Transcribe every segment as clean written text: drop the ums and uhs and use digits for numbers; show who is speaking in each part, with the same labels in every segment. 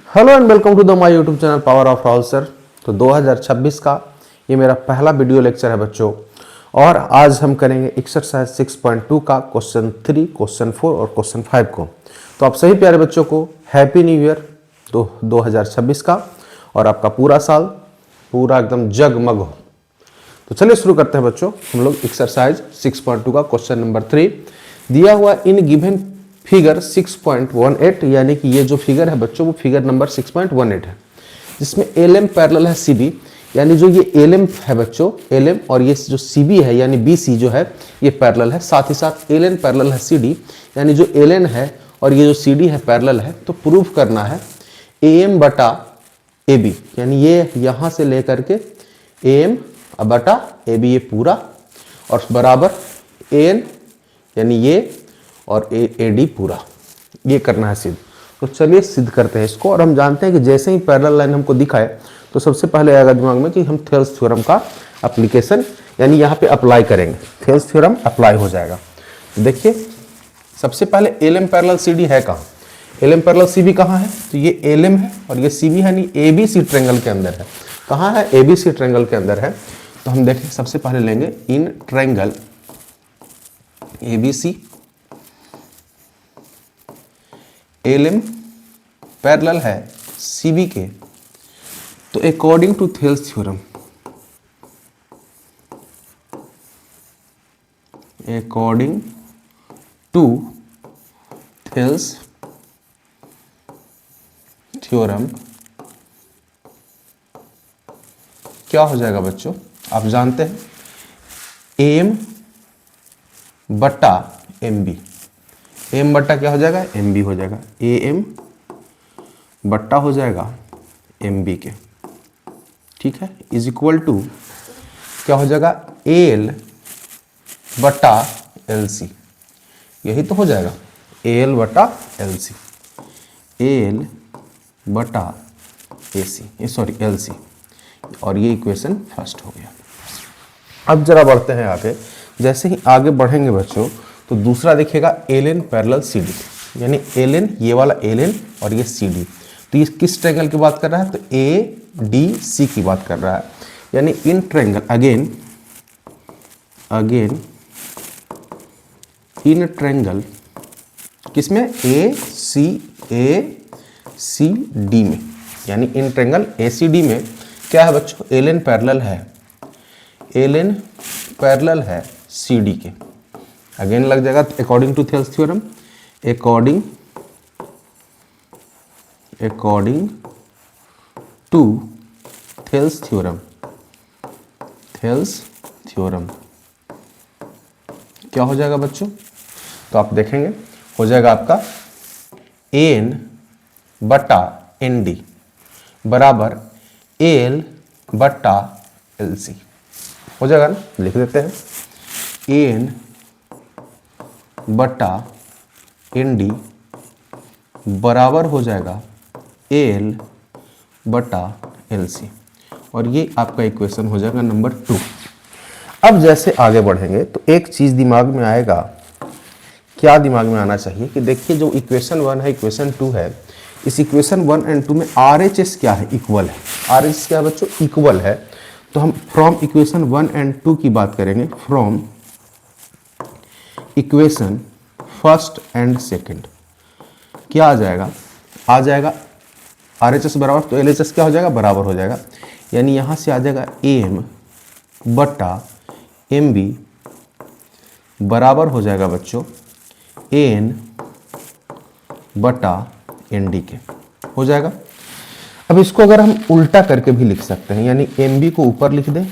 Speaker 1: Hello and welcome to the my YouTube channel power of Rahul sir. तो 2026 का ये मेरा पहला वीडियो लेक्चर है बच्चों, और आज हम करेंगे एक्सरसाइज 6.2 का क्वेश्चन 3, क्वेश्चन 4 और क्वेश्चन 5 को। तो आप सभी प्यारे बच्चों को हैप्पी न्यू ईयर 2026 का, और आपका पूरा साल पूरा एकदम जगमग हो। तो चलिए शुरू करते हैं बच्चों। हम लोग एक्सरसाइज 6.2 का क्वेश्चन नंबर 3 दिया हुआ इन गिवन फिगर 6.18, यानी कि ये जो फिगर है बच्चों वो फिगर नंबर 6.18 है, जिसमें LM पैरेलल है CB, यानी जो ये LM है बच्चों, LM और ये जो CB है यानी BC जो है ये पैरेलल है। साथ ही साथ LN पैरेलल है CD, यानी जो LN है और ये जो CD है पैरेलल है। तो प्रूफ करना है AM बटा AB, यानी ये यहाँ से लेकर के AM बटा AB ये पूरा, और बराबर AN यानी ये और AD पूरा, ये करना है सिद्ध। तो चलिए सिद्ध करते हैं इसको। और हम जानते हैं कि जैसे ही पैरेलल लाइन हमको दिखाए तो सबसे पहले आएगा दिमाग में कि हम थेल्स थ्योरम का एप्लीकेशन यानी यहाँ पे अप्लाई करेंगे। थेल्स थ्योरम अप्लाई हो जाएगा। देखिए सबसे पहले LM पैरेलल CD है कहाँ? LM पैरेलल CB कहाँ है? तो ये LM है और ये CB है, यानी ABC ट्रायंगल के अंदर है। कहाँ है? ABC ट्रायंगल के अंदर है। तो हम देखें सबसे पहले लेंगे in triangle ABC LM parallel है CB के। तो according to Thales theorem, according to Thales theorem क्या हो जाएगा बच्चों? आप जानते हैं AM बटा MB, AM बट्टा क्या हो जाएगा? MB हो जाएगा। AM बट्टा हो जाएगा MB के, ठीक है, इज इक्वल टू क्या हो जाएगा? AL बट्टा LC, यही तो हो जाएगा AL बट्टा LC, AL बट्टा LC, और ये इक्वेशन फर्स्ट हो गया। अब जरा बढ़ते हैं आगे। जैसे ही आगे बढ़ेंगे बच्चों तो दूसरा देखिएगा LN पैरेलल CD, यानी LN ये वाला LN और ये CD। तो ये किस ट्रायंगल की बात कर रहा है? तो ADC की बात कर रहा है, यानी in triangle again in triangle किसमें? ACD में, यानी इन ट्रायंगल ACD में क्या है बच्चों? LN पैरेलल है, LN पैरेलल है CD के। अगेन लग जाएगा according to Thales theorem, according to Thales theorem क्या हो जाएगा बच्चों? तो आप देखेंगे हो जाएगा आपका AN बटा ND बराबर AL बटा LC हो जाएगा ना? लिख देते हैं AN बटा ND बराबर हो जाएगा AL बटा LC, और ये आपका इक्वेशन हो जाएगा नंबर 2। अब जैसे आगे बढ़ेंगे तो एक चीज दिमाग में आएगा, क्या दिमाग में आना चाहिए कि देखिए जो इक्वेशन 1 है, इक्वेशन 2 है, इस इक्वेशन 1 एंड 2 में RHS क्या है? इक्वल है। RHS क्या है बच्चों? इक्वल है। तो हम फ्रॉम इक्वेशन 1 एंड 2 की बात करेंगे, from equation first and second क्या आ जाएगा? आ जाएगा RHS बराबर, तो LHS क्या हो जाएगा? बराबर हो जाएगा, यानी यहाँ से आ जाएगा AM बटा MB बराबर हो जाएगा बच्चों AN बटा ND के, हो जाएगा। अब इसको अगर हम उल्टा करके भी लिख सकते हैं, यानी MB को ऊपर लिख दें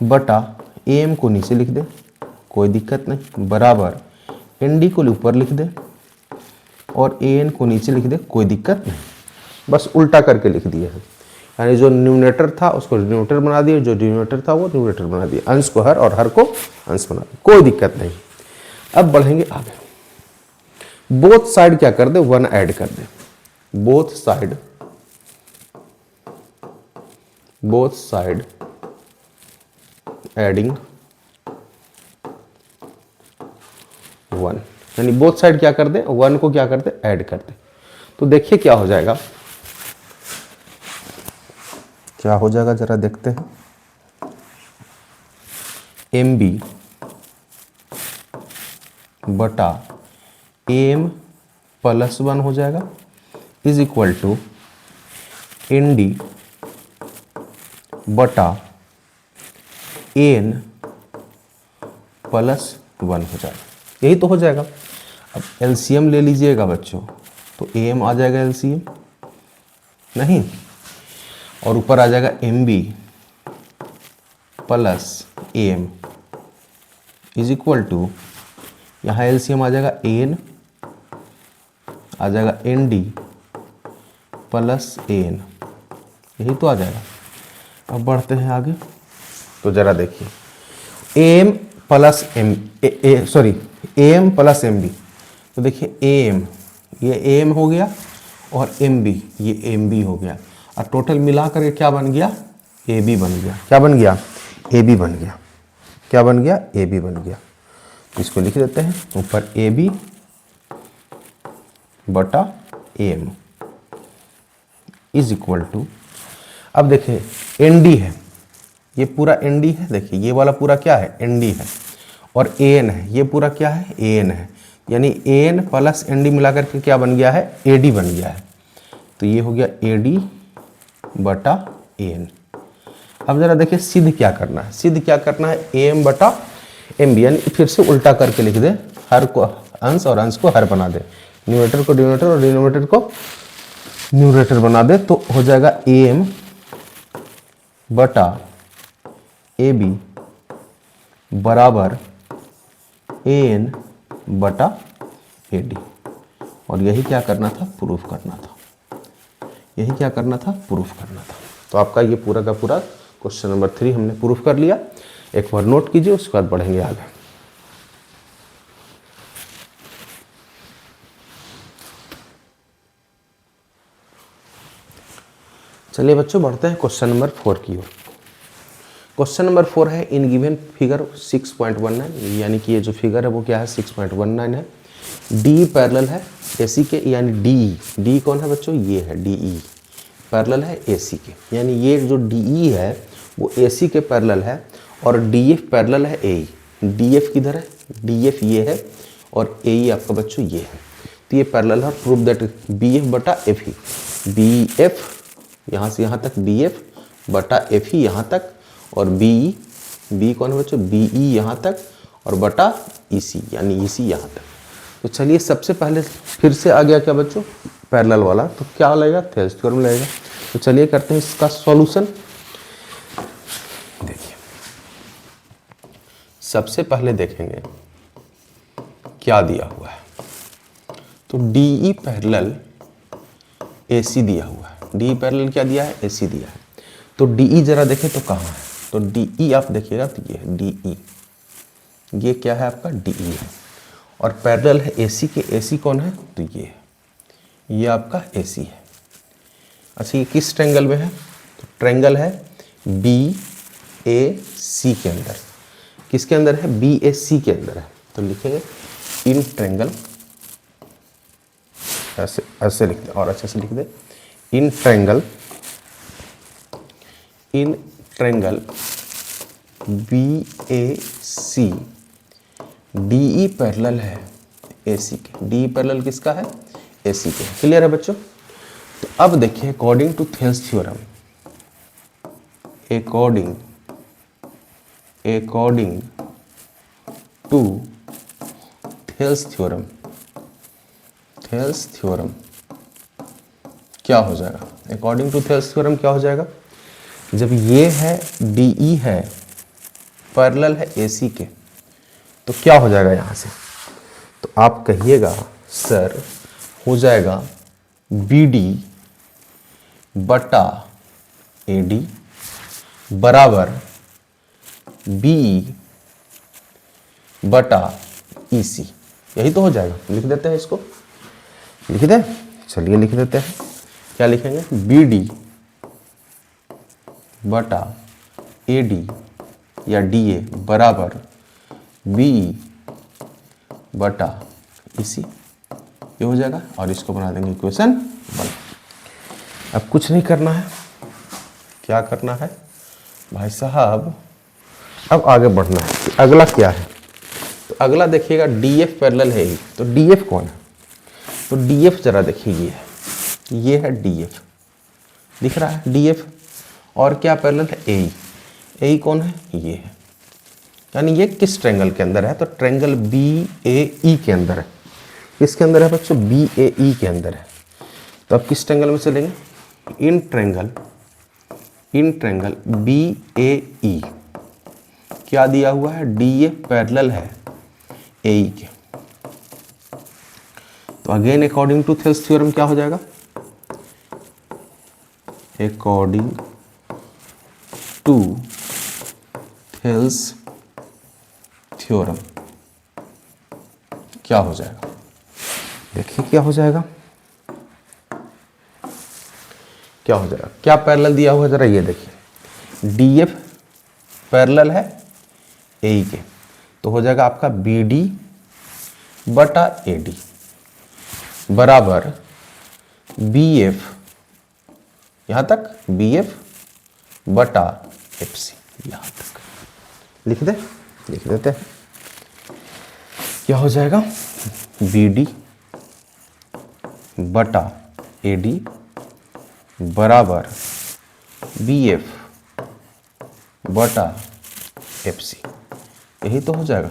Speaker 1: बटा AM को नीचे लिख दें, कोई दिक्कत नहीं, बराबर ND को ऊपर लिख दें और AN को नीचे लिख दें, कोई दिक्कत नहीं, बस उल्टा करके लिख दिए हैं। यानी जो न्यूमरेटर था उसको डिनोमिनेटर बना दिए, जो डिनोमिनेटर था वो न्यूमरेटर बना दिए, अंश को हर और हर को अंश बना दिए, कोई दिक्कत नहीं। अब बढ़ेंगे आगे। बोथ साइड क्या कर दे? 1 ऐड कर दे, बोथ साइड एडिंग 1, यानी बोथ साइड क्या कर दे? 1 को क्या कर दे? ऐड कर दे। तो देखिए क्या हो जाएगा, क्या हो जाएगा जरा देखते हैं। MB बटा AM प्लस 1 हो जाएगा इज इक्वल टू ND बटा AN प्लस 1 हो जाएगा। यही तो हो जाएगा। अब LCM ले लीजिएगा बच्चों, तो AM आ जाएगा LCM नहीं, और ऊपर आ जाएगा MB plus AM is equal to, यहाँ LCM आ जाएगा AN, आ जाएगा ND प्लस AN, यही तो आ जाएगा। अब बढ़ते हैं आगे, तो जरा देखिए AM plus AM plus MB, तो देखिए AM ये AM हो गया और MB ये MB हो गया, और टोटल मिला करके क्या बन गया, AB बन गया। क्या बन गया, AB बन गया। क्या बन गया, AB बन गया। इसको लिख देते हैं, ऊपर AB बटा AM इज इक्वल टू, अब देखिए ND है, ये पूरा ND है, देखिए ये वाला पूरा क्या है ND है, और AN है, ये पूरा क्या है AN है, यानी AN प्लस ND मिलाकर के क्या बन गया है, AD बन गया है। तो ये हो गया AD बटा AN। अब जरा देखिए सिद्ध क्या करना है, सिद्ध क्या करना है, AM बटा MB, यानी फिर से उल्टा करके लिख दे, हर को अंश और अंश को हर बना दे, न्यूमरेटर को डिनोमिनेटर और डिनोमिनेटर को न्यूमरेटर बना दे, तो हो जाएगा AM बटा AB बराबर AN बटा AD। और यही क्या करना था, प्रूफ करना था। यही क्या करना था, प्रूफ करना था। तो आपका ये पूरा का पूरा क्वेश्चन नंबर 3 हमने प्रूफ कर लिया। एक बार नोट कीजिए, उसके बाद बढ़ेंगे आगे। चलिए बच्चों बढ़ते हैं क्वेश्चन नंबर 4 की ओर। क्वेश्चन नंबर 4 है, इन गिवन फिगर 6.19, यानी कि ये जो फिगर है वो क्या है 6.19 है। डी पैरेलल है AC के, यानी DE कौन है बच्चों, ये है DE पैरेलल है AC के, यानी ये जो DE है वो AC के पैरेलल है, और DF पैरेलल है AE। DF किधर है, DF ये है, और AE आपका बच्चों ये है। तो ये पैरेलल है, प्रूव दैट BF बटा FE, BF यहाँ से यहाँ तक BF बटा FE यहाँ तक, और BE कौन है बच्चों, BE यहाँ तक, और बटा EC यानी EC यहाँ तक। तो चलिए सबसे पहले फिर से आ गया क्या बच्चों, पैरेलल वाला, तो क्या लगेगा, थेल्स थ्योरम लगेगा। तो चलिए करते हैं इसका सॉल्यूशन। देखिए सबसे पहले देखेंगे क्या दिया हुआ है, तो DE पैरेलल AC दिया हुआ है। DE पैरेलल क्या दिया है, AC दिया है। तो DE जरा देखें तो कहाँ है, तो DE आप देखिएगा, तो ये है DE, ये क्या है आपका DE है, और पैरेलल है AC के। AC कौन है, तो ये है, ये आपका AC है। अच्छा ये किस ट्रायंगल में है, तो ट्रायंगल है BAC के अंदर। किसके अंदर है, BAC के अंदर है। तो लिखेंगे इन ट्रायंगल, ऐसे ऐसे लिख दे, और अच्छे से लिख दे, in triangle BAC DE parallel है AC के। DE पैरेलल किसका है, AC के। क्लियर है बच्चों। तो अब देखिए according to Thales theorem, according to Thales theorem क्या हो जाएगा, अकॉर्डिंग टू थेल्स थ्योरम क्या हो जाएगा, जब ये है DE है पैरेलल है AC के, तो क्या हो जाएगा यहाँ से, तो आप कहिएगा सर हो जाएगा BD बटा AD बराबर BE बटा EC। यही तो हो जाएगा। लिख देते हैं इसको, लिख दें, चलिए लिख देते हैं। क्या लिखेंगे, BD बटा AD या DA बराबर BE बटा EC। ये हो जाएगा और इसको बना देंगे इक्वेशन 1। अब कुछ नहीं करना है, क्या करना है भाई साहब, अब आगे बढ़ना है। अगला क्या है, तो अगला देखिएगा DF पैरेलल है ही, तो DF कौन है, तो DF जरा देखिए, ये है DF, दिख रहा है DF, और क्या पैरेलल है AE। AE कौन है, ये है, यानी ये किस ट्रायंगल के अंदर है, तो ट्रायंगल BAE के अंदर है। किसके अंदर है बच्चों, BAE के अंदर है। तो अब किस ट्रायंगल में चलेंगे, इन ट्रायंगल BAE क्या दिया हुआ है, DF पैरेलल है AE के। तो again according to Thales theorem क्या हो जाएगा, अकॉर्डिंग टू थेल्स थ्योरम क्या हो जाएगा, देखिए क्या हो जाएगा, क्या हो जाएगा, क्या पैरेलल दिया हुआ है जरा ये देखिए, DF पैरेलल है AE के, तो हो जाएगा आपका BD बटा AD बराबर BF, यहां तक BF बटा FC, यहां तक लिख देते हैं। क्या हो जाएगा, BD बटा AD बराबर BF बटा FC, यही तो हो जाएगा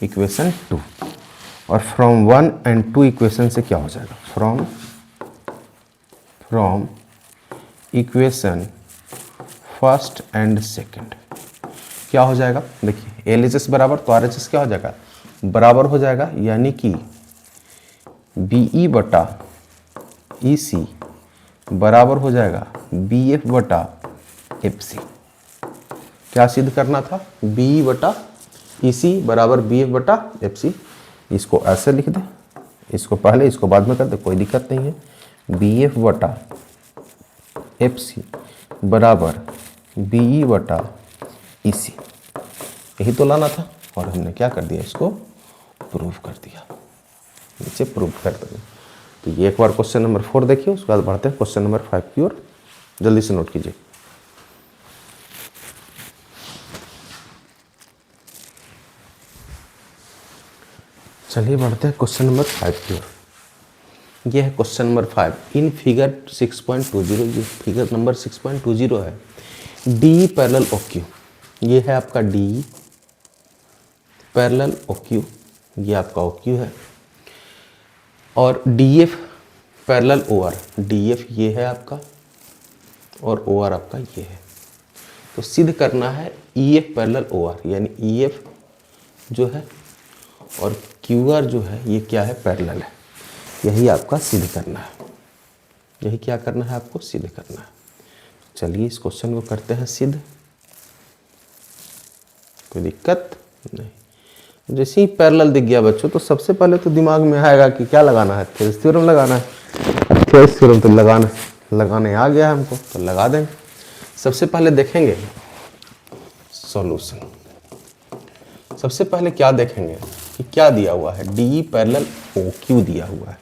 Speaker 1: इक्वेशन 2। और फ्रॉम 1 and 2 इक्वेशन से क्या हो जाएगा, from equation first and second क्या हो जाएगा, देखिए LHS बराबर, तो RHS क्या हो जाएगा, बराबर हो जाएगा, यानी कि BE बटा EC बराबर हो जाएगा BF बटा FC। क्या सिद्ध करना था, BE बटा EC बराबर BF बटा FC। इसको ऐसे लिख दे, इसको पहले इसको बाद में कर दे, कोई दिक्कत नहीं है। BF बटा FC बराबर BE बटा EC, यही तो लाना था, और हमने क्या कर दिया, इसको प्रूव कर दिया, नीचे प्रूव कर दिया। तो ये एक बार क्वेश्चन नंबर 4 देखिए, उसके बाद बढ़ते हैं क्वेश्चन नंबर 5 की ओर, जल्दी से नोट कीजिए। चलिए बढ़ते हैं क्वेश्चन नंबर 5 की ओर। ये है क्वेश्चन नंबर 5 इन फिगर 6.20, ये फिगर नंबर 6.20 है। DE पैरेलल OQ, ये है आपका DE पैरेलल OQ, ये आपका OQ है, और DF पैरेलल OR, DF ये है आपका और OR आपका ये है। तो सिद्ध करना है EF पैरेलल OR, यानी EF जो है और QR जो है ये क्या है, पैरेलल है। यही आपका सिद्ध करना है, यही क्या करना है आपको, सिद्ध करना है। चलिए इस क्वेश्चन को करते हैं सिद्ध, कोई दिक्कत नहीं। जैसे ही पैरेलल दिख गया बच्चों, तो सबसे पहले तो दिमाग में आएगा कि क्या लगाना है, थेल्स थ्योरम लगाना है। थेल्स थ्योरम तो लगाने आ गया है हमको, तो लगा देंगे। सबसे पहले देखेंगे सॉल्यूशन। सबसे पहले क्या देखेंगे कि क्या दिया हुआ है, DE पैरेलल OQ दिया हुआ है।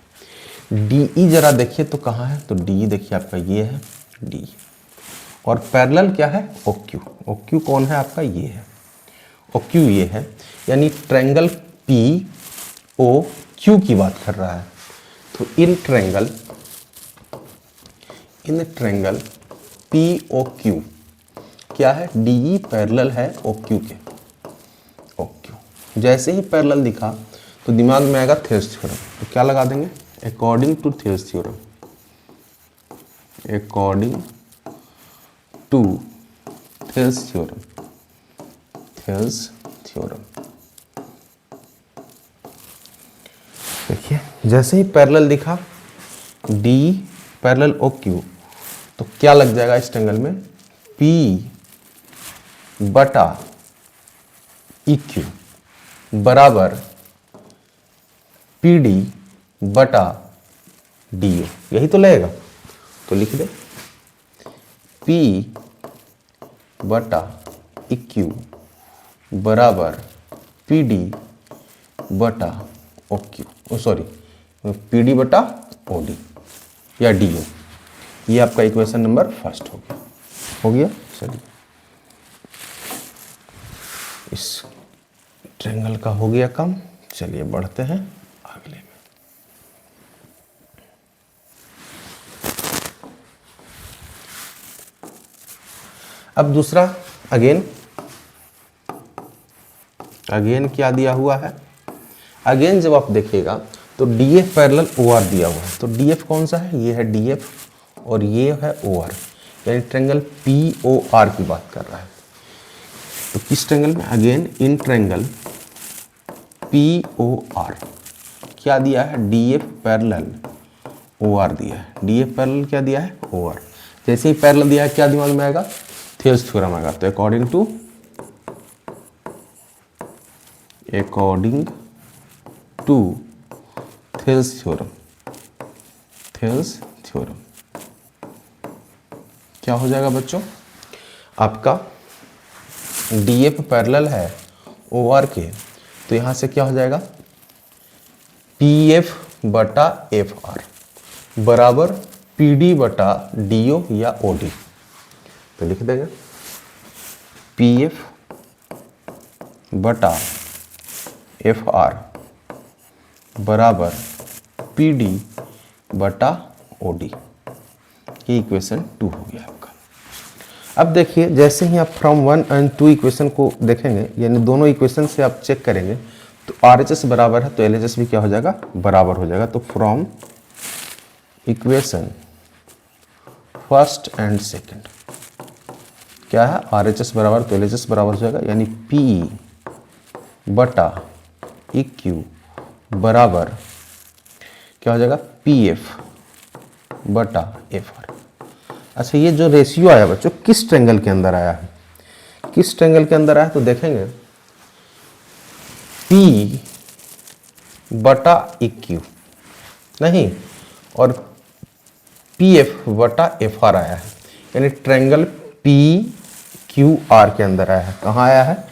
Speaker 1: DE जरा देखिए तो कहाँ है, तो DE देखिए आपका ये है DE, और पैरेलल क्या है, OQ। OQ कौन है आपका, ये है OQ, ये है, यानी ट्रायंगल POQ की बात कर रहा है। तो इन ट्रायंगल POQ क्या है, DE पैरेलल है OQ के, OQ। जैसे ही पैरेलल दिखा तो दिमाग में आएगा थेल्स थ्योरम, तो क्या लगा देंगे, according to Thales theorem, according to Thales theorem, Thales theorem. देखिए जैसे ही पैरेलल दिखा DE पैरेलल OQ, तो क्या लग जाएगा इस ट्रायंगल में, P बटा EQ बराबर PD बटा DA, यही तो लगेगा। तो लिख दे P बटा EQ बराबर PD बटा OQ, सॉरी PD बटा OD या DO। ये आपका इक्वेशन नंबर फर्स्ट हो गया। चलिए इस ट्रायंगल का हो गया काम। चलिए बढ़ते हैं अगले में। अब दूसरा अगेन क्या दिया हुआ है। अगेन जब आप देखिएगा तो DF पैरेलल OR दिया हुआ है। तो DF कौन सा है? ये है DF और ये है OR, यानी ट्रायंगल POR की बात कर रहा है। तो किस ट्रायंगल में? अगेन इन ट्रायंगल POR क्या दिया है? DF पैरेलल OR दिया है। DF पैरेलल क्या दिया है? OR। जैसे ही पैरेलल दिया है क्या दिमाग में आएगा? थेल्स थ्योरम आएगा। तो अकॉर्डिंग टू थेल्स थ्योरम क्या हो जाएगा बच्चों? आपका DF पैरेलल है OR के, तो यहां से क्या हो जाएगा? PF बटा FR बराबर PD बटा DO या OD। तो लिख देंगे PF बटा FR बराबर PD बटा OD। ये इक्वेशन 2 हो गया आपका। अब देखिए जैसे ही आप फ्रॉम 1 एंड 2 इक्वेशन को देखेंगे, यानी दोनों इक्वेशन से आप चेक करेंगे तो RHS बराबर है तो LHS भी क्या हो जाएगा? बराबर हो जाएगा। तो from equation first and second क्या है? RHS बराबर तो LHS बराबर हो जाएगा, यानी PE बटा EQ बराबर क्या हो जाएगा? PF बटा FR। अच्छा, ये जो रेशियो आया बच्चों किस ट्रायंगल के अंदर आया है? किस ट्रायंगल के अंदर आया तो देखेंगे P बटा EQ नहीं और PF बटा FR आया है, यानी ट्रायंगल PQR के अंदर आया है। कहाँ आया है?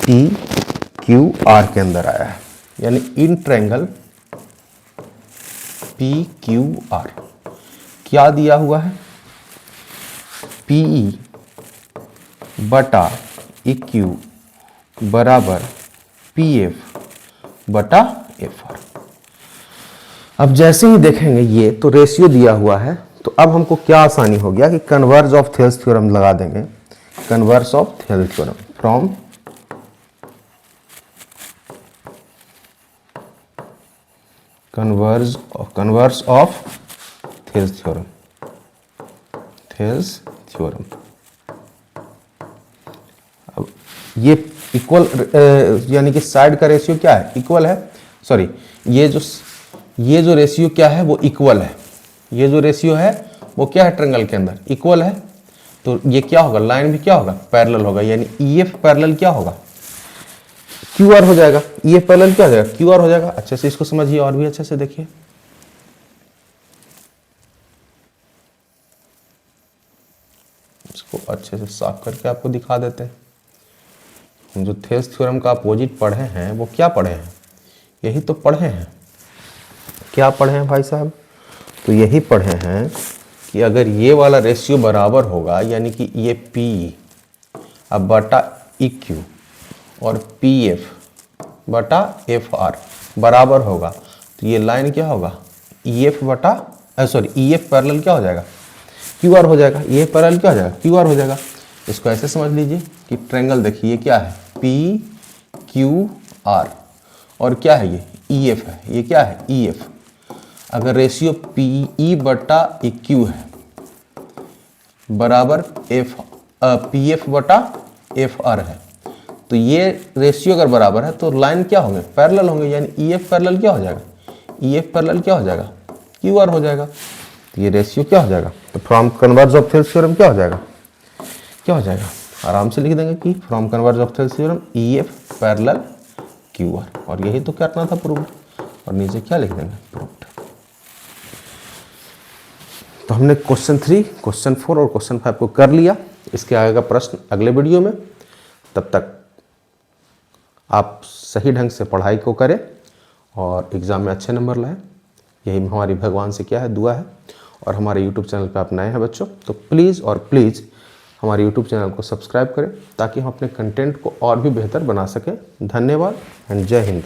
Speaker 1: PQR के अंदर आया है, यानी इन ट्रायंगल PQR क्या दिया हुआ है? PE बटा EQ बराबर PF बटा FR। अब जैसे ही देखेंगे ये तो रेशियो दिया हुआ है, तो अब हमको क्या आसानी हो गया कि कन्वर्ज ऑफ थेल्स थ्योरम लगा देंगे। Converse of Thales theorem from converse of Thales theorem. अब ये इक्वल यानी कि साइड का रेशियो क्या है? इक्वल है। सॉरी, ये जो रेशियो क्या है वो इक्वल है। ये जो रेशियो है वो क्या है? ट्रायंगल के अंदर इक्वल है। तो ये क्या होगा? लाइन भी क्या होगा? पैरेलल होगा, यानी EF पैरेलल क्या होगा? QR हो जाएगा। EF पैरेलल क्या हो जाएगा? QR हो जाएगा। अच्छे से इसको समझिए और भी अच्छे से देखिए। इसको अच्छे से साफ करके आपको दिखा देते हैं। हम जो थेल्स थ्योरम का अपोजिट पढ़े हैं वो क्या पढ़े हैं? यही तो पढ़े हैं। क्या पढ़े हैं भाई साहब? तो यही पढ़े हैं कि अगर ये वाला रेशियो बराबर होगा, यानी कि ये PE अब बटा EQ और PF बटा FR बराबर होगा, तो ये लाइन क्या होगा? EF पैरेलल क्या हो जाएगा? QR हो जाएगा। EF पैरेलल क्या हो जाएगा? QR हो जाएगा। इसको ऐसे समझ लीजिए कि ट्रायंगल देखिए ये क्या है? PQR और क्या है? ये EF है। ये क्या है? EF। अगर रेशियो PE बटा EQ है बराबर PF बटा FR है, तो ये रेशियो अगर बराबर है तो लाइन क्या होंगे? पैरेलल होंगे, यानी EF पैरेलल क्या हो जाएगा? EF पैरेलल क्या हो जाएगा? QR हो जाएगा। तो ये रेशियो क्या हो जाएगा? तो from converse of Thales theorem क्या हो जाएगा? क्या हो जाएगा? आराम से लिख देंगे कि from converse of Thales theorem EF parallel QR, और यही तो करना था प्रूव्ड, और नीचे क्या लिख देंगे? प्रूव्ड। तो हमने क्वेश्चन 3, क्वेश्चन 4 और क्वेश्चन 5 को कर लिया। इसके आगे का प्रश्न अगले वीडियो में। तब तक आप सही ढंग से पढ़ाई को करें और एग्ज़ाम में अच्छे नंबर लाएं। यही हमारी भगवान से क्या है, दुआ है। और हमारे यूट्यूब चैनल पे आप नए हैं बच्चों तो प्लीज़ और प्लीज़ हमारे यूट्यूब चैनल को सब्सक्राइब करें ताकि हम अपने कंटेंट को और भी बेहतर बना सकें। धन्यवाद एंड जय हिंद।